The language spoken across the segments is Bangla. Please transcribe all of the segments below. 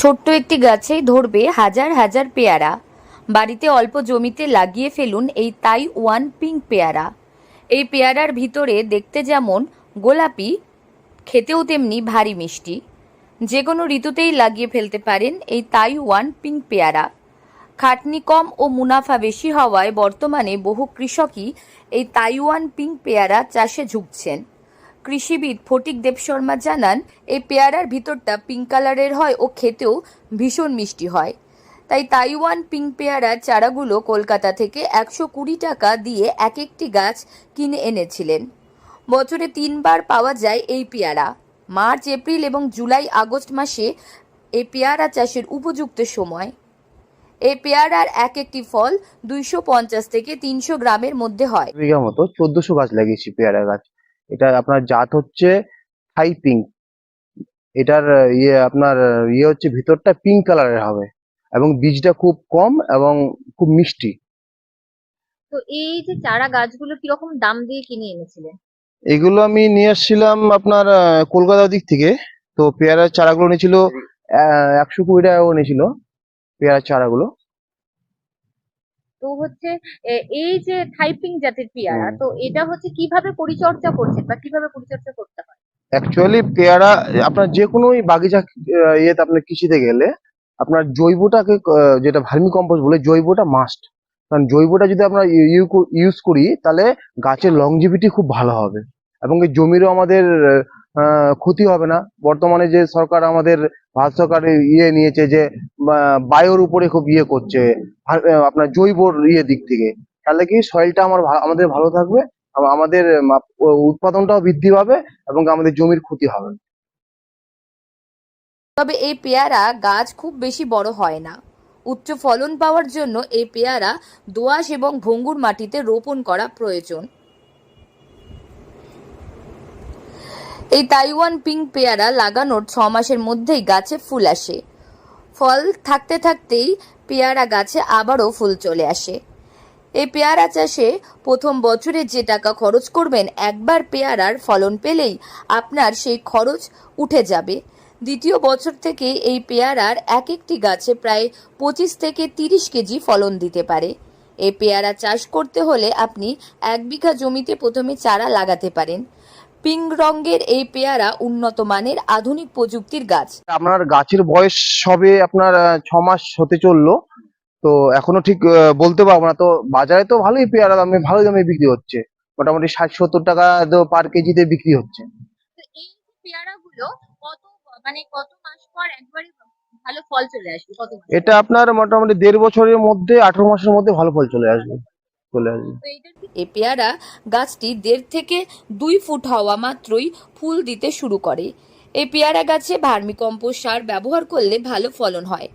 ছোট্ট একটি গাছেই ধরবে হাজার হাজার পেয়ারা। বাড়িতে অল্প জমিতে লাগিয়ে ফেলুন এই তাইওয়ান পিঙ্ক পেয়ারা। এই পেয়ারার ভিতরে দেখতে যেমন গোলাপি, খেতেও তেমনি ভারী মিষ্টি। যে কোনো ঋতুতেই লাগিয়ে ফেলতে পারেন এই তাইওয়ান পিঙ্ক পেয়ারা। খাটনি কম ও মুনাফা বেশি হওয়ায় বর্তমানে বহু কৃষকই এই তাইওয়ান পিঙ্ক পেয়ারা চাষে ঝুঁকছেন। কৃষিবিদ ফটিক দেবশর্মা জানান, এই পেয়ারার ভিতরটা পিঙ্ক কালারের হয় ও খেতেও ভীষণ মিষ্টি হয়। তাই তাইওয়ান পিঙ্ক পেয়ারার চারাগুলো কলকাতা থেকে 120 টাকা দিয়ে এক একটি গাছ কিনে এনেছিলেন। বছরে 3বার পাওয়া যায় এই পেয়ারা। মার্চ, এপ্রিল এবং জুলাই আগস্ট মাসে এই পেয়ারা চাষের উপযুক্ত সময়। এই পেয়ারার এক একটি ফল 250 থেকে 300 গ্রামের মধ্যে হয়। বিঘা মতো 1400 গাছ লাগিয়েছি পেয়ারা গাছ। এটা আপনার জাত হচ্ছে থাই পিঙ্ক। এটার আপনার হচ্ছে ভিতরটা পিঙ্ক কালারের হবে এবং বীজটা খুব কম এবং খুব মিষ্টি। তো এই যে চারা গাছগুলো কিরকম দাম দিয়ে কিনে এনেছিলেন? এগুলো আমি নিয়ে আসছিলাম আপনার কলকাতার দিক থেকে। তো পেয়ারার চারাগুলো নিয়েছিল 120 টাকা করে নিয়েছিল পেয়ারার চারাগুলো। তো হচ্ছে এই যে থাইপিং জাতের পেয়ারা, তো এটা হচ্ছে কিভাবে পরিচর্যা করছেন বা কিভাবে পরিচর্যা করতে হয়? অ্যাকচুয়ালি পেয়ারা আপনার যে কোনো বাগিচা ইয়েতে আপনার কৃষিতে গেলে আপনার জৈবটাকে যেটা ভার্মি কম্পোস্ট বলে জৈবটা মাস্ট। কারণ জৈবটা যদি আমরা ইউজ করি তাহলে গাছের লংজিভিটি খুব ভালো হবে এবং এই জমিরও আমাদের ক্ষতি হবে না। বর্তমানে যে সরকার আমাদের ভারত সরকার নিয়েছে যে বায়োর উপরে খুব করছে আপনার জৈব দিক থেকে, তাহলে কি সয়েলটা আমাদের ভালো থাকবে, আমাদের উৎপাদনটাও বৃদ্ধি পাবে এবং আমাদের জমির ক্ষতি হবে না। তবে এই পেয়ারা গাছ খুব বেশি বড় হয় না। উচ্চ ফলন পাওয়ার জন্য এই পেয়ারা দোআঁশ এবং ভঙ্গুর মাটিতে রোপণ করা প্রয়োজন। এই তাইওয়ান পিঙ্ক পেয়ারা লাগানোর 6 মাসের মধ্যেই গাছে ফুল আসে। ফল থাকতে থাকতেই পেয়ারা গাছে আবারও ফুল চলে আসে। এই পেয়ারা চাষে প্রথম বছরে যে টাকা খরচ করবেন, একবার পেয়ারার ফলন পেলেই আপনার সেই খরচ উঠে যাবে। দ্বিতীয় বছর থেকে এই পেয়ারার এক একটি গাছে প্রায় 25 থেকে 30 কেজি ফলন দিতে পারে। এই পেয়ারা চাষ করতে হলে আপনি 1 বিঘা জমিতে প্রথমে চারা লাগাতে পারেন। পিঙ্ক রঙের এই পেয়ারা উন্নত মানের আধুনিক প্রযুক্তির গাছ। আপনার গাছের বয়স সবে আপনার 6 মাস হতে চললো, তো এখনো ঠিক বলতে পারবো না। তো বাজারে তো ভালোই পেয়ারা দামে ভালো দামে বিক্রি হচ্ছে, মোটামুটি 60-70 টাকা পার কেজিতে বিক্রি হচ্ছে। তো এই যে পেয়ারাগুলো কত মাস পর একবারে ভালো ফল চলে আসবে? কত মাস? এটা আপনার মোটামুটি 1.5 বছরের মধ্যে 18 মাসের মধ্যে ভালো ফল চলে আসবে। তো এটার কি এই পেয়ারা গাছটি 1.5 থেকে 2 ফুট হওয়া মাত্রই ফুল দিতে শুরু করে। এই পেয়ারা গাছে ভার্মিকম্পোস্ট সার ব্যবহার করলে ভালো ফলন হয়।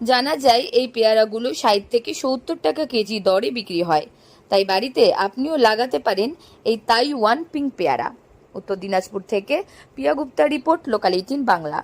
জানা যায় এই পেয়ারাগুলো 60 থেকে 70 টাকা কেজি দরে বিক্রি হয়। তাই বাড়িতে আপনিও লাগাতে পারেন এই তাইওয়ান পিঙ্ক পেয়ারা। উত্তর দিনাজপুর থেকে প্রিয়া গুপ্তা রিপোর্ট, লোকাল 18 বাংলা।